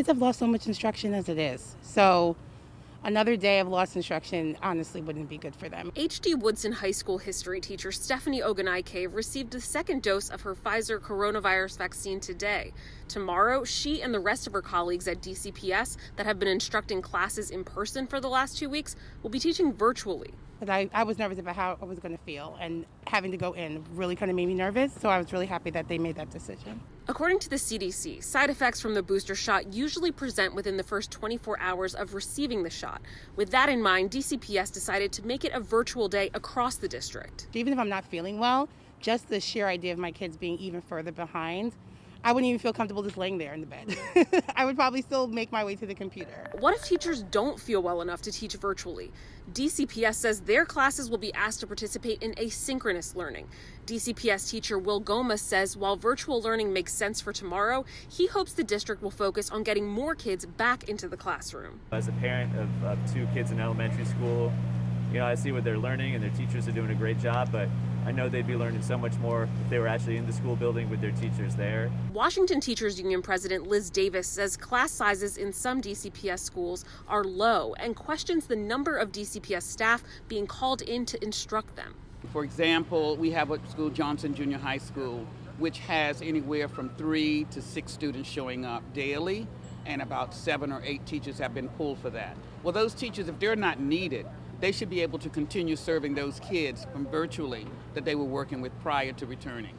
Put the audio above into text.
Kids have lost so much instruction as it is. So another day of lost instruction honestly wouldn't be good for them. H.D. Woodson High School history teacher Stephanie Ogunaike received the second dose of her Pfizer coronavirus vaccine today. Tomorrow, she and the rest of her colleagues at DCPS that have been instructing classes in person for the last 2 weeks will be teaching virtually. But I was nervous about how I was going to feel, and having to go in really kind of made me nervous, so I was really happy that they made that decision. According to the CDC, side effects from the booster shot usually present within the first 24 hours of receiving the shot. With that in mind, DCPS decided to make it a virtual day across the district. Even if I'm not feeling well, just the sheer idea of my kids being even further behind, I wouldn't even feel comfortable just laying there in the bed. I would probably still make my way to the computer. What if teachers don't feel well enough to teach virtually? DCPS says their classes will be asked to participate in asynchronous learning. DCPS teacher Will Gomez says while virtual learning makes sense for tomorrow, he hopes the district will focus on getting more kids back into the classroom. As a parent of 2 kids in elementary school, I see what they're learning and their teachers are doing a great job, but I know they'd be learning so much more if they were actually in the school building with their teachers there. Washington Teachers Union President Liz Davis says class sizes in some DCPS schools are low and questions the number of DCPS staff being called in to instruct them. For example, we have a school, Johnson Junior High School, which has anywhere from 3 to 6 students showing up daily, and about 7 or 8 teachers have been pulled for that. Well, those teachers, if they're not needed, they should be able to continue serving those kids from virtually that they were working with prior to returning.